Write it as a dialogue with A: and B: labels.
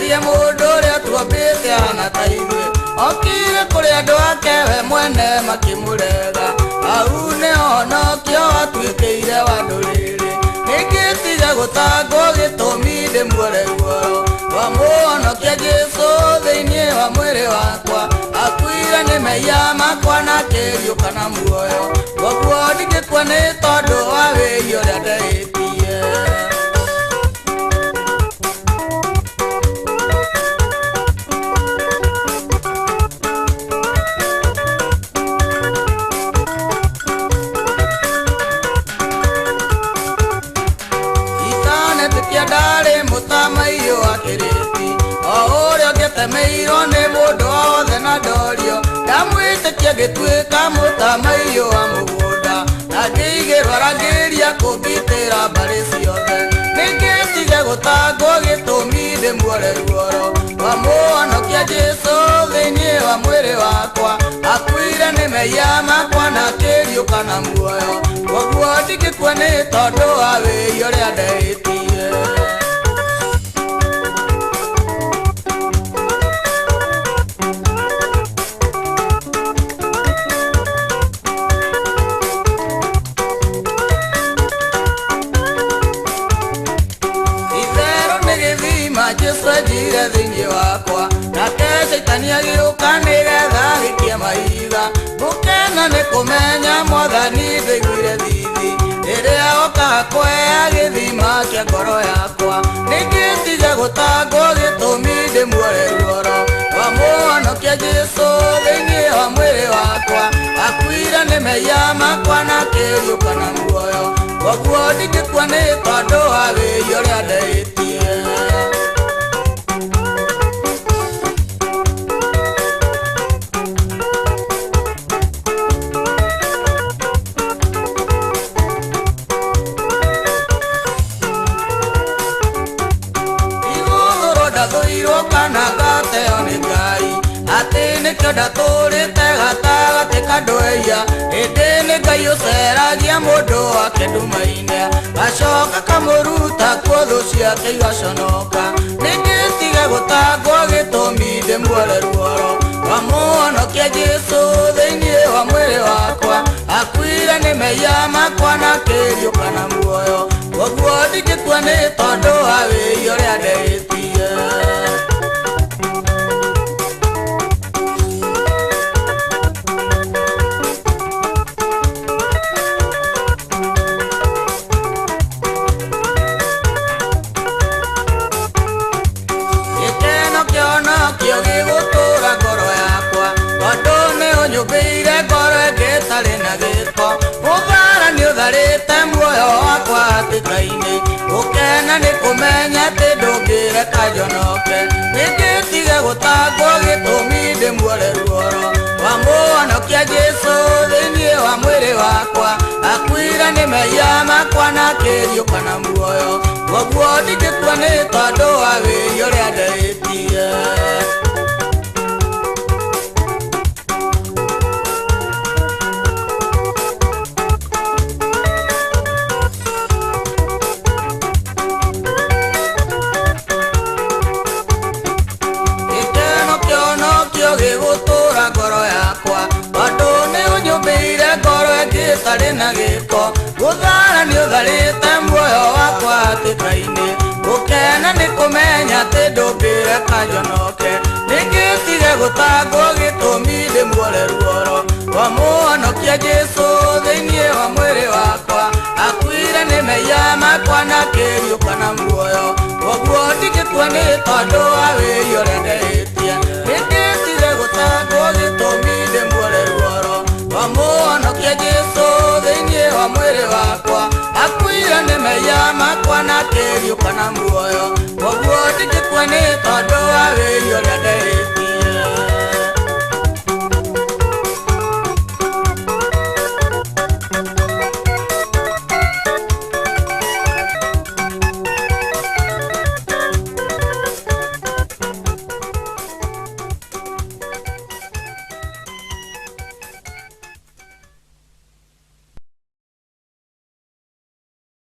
A: Acarie mũndũ ũrĩa tuombĩte hana ta ithuĩ, okire kũrĩ andũ ake we mwene makĩmũrega. Hau nĩho Nokio atuĩkĩire wa ndũrĩrĩ, nĩngĩtiga gũtangwo gĩtũmi ndĩmuore guoyo wa Mũhonokia Jesũ thĩinĩ wa mwĩrĩ wakwa. Akuire nĩ mehia makwa na akĩriũka na muoyo, koguo ndingĩkua nĩ tondũ wa wĩi ũrĩa ndehĩtie. Ndarĩ mũtamaiyũ wa Kĩrĩti, o ũrĩa ũngĩtemeirwo nĩ mũndũ wothe na ndorio, ndamwĩtĩkia ngĩtuĩka mũtamaiyũ wa mũgũnda, na ngĩigĩrwo arangĩria kũngitĩra mbarĩ ciothe. Nĩngĩtige gũtangwo gĩtũmi ndĩmuore ruoro wa Mũhonokia Jesũ thĩinĩ wa mwĩrĩ wakwa. Akuire nĩ mehia makwa na akĩriũka na muoyo, koguo ndingĩkua nĩ tondũ wa wĩi ũrĩa ndehĩtie. Jesũ enjire thĩinĩ wakwa, nake Shaitani agĩũka nĩgetha agĩkie mahiga. Ngũkena nĩ kũmenya Mwathani ndũiguire thithi, rĩrĩa oka kuoya gĩthima kĩa ngoro yakwa. Nĩngĩtige gũtangwo gĩtũmi ndĩmuore ruoro wa Mũhonokia Jesũ thĩinĩ wa mwĩrĩ wakwa. Akuire nĩ mehia makwa na akĩriũka na muoyo, koguo ndingĩkua nĩ tondũ wa wĩi ũrĩa ndehĩtie. Ndathũirwo kana ngateo nĩ Ngai, atĩ nĩkĩo ndatũrĩte gatagatĩ ka andũ aya. Ĩndĩ nĩ Ngai ũceragia mũndũ wake nduma-inĩ, gacoka kamũruta kuo thũ ciake igaconoka. Nĩngĩtige gũtangwo gĩtũmi ndĩmuore ruoro wa Mũhonokia Jesũ thĩinĩ wa mwĩrĩ wakwa. Akuire nĩ mehia makwa na akĩriũka na muoyo, koguo ndingĩkua nĩ tondũ wa wĩi ũrĩa ndehĩtie. Gĩkeno kĩa Nokio gĩgũtũũra ngoro yakwa, tondũ nĩ ũnyũmbĩire ngoro ĩngĩtarĩ na gĩko. Mũthara nĩ ũtharĩte muoyo wakwa hatĩka-inĩ, gũkena nĩ kũmenya atĩ ndũngĩreka njonoke. Nĩngĩtige gũtangwo gĩtũmi ndĩmuore ruoro wa Mũhonokia Jesũ thĩinĩ wa mwĩrĩ wakwa. Akuire nĩ mehia makwa na akĩriũka na muoyo, koguo ndingĩkua nĩ tondũ wa wĩi ũrĩa ndehĩtie. Gĩgũtũũra ngoro yakwa, tondũ nĩ ũnyũmbĩire ngoro ĩngĩtarĩ na gĩko. Gũthara nĩ ũtharĩte muoyo wakwa hatĩka-inĩ, gũkena nĩ kũmenya atĩ ndũngĩreka njonoke. Nĩngĩtige gũtangwo gĩtũmi ndĩmuore ruoro wa Mũhonokia Jesũ thĩinĩ wa mwĩrĩ wakwa. Akuire nĩ mehia makwa na akĩriũka na muoyo, koguo ndingĩkua nĩ tondũ wa wĩi ũrĩa ndehĩtie. Nĩngĩtige gũtangwo gĩtũmi ndĩmuore ruoro wa Mũhonokia Jesũ thĩinĩ wa mwĩrĩ wakwa. Akuire nĩ mehia makwa na akĩriũka na muoyo, koguo ndingĩkua nĩ tondũ wa wĩi ũrĩa ndehĩtie.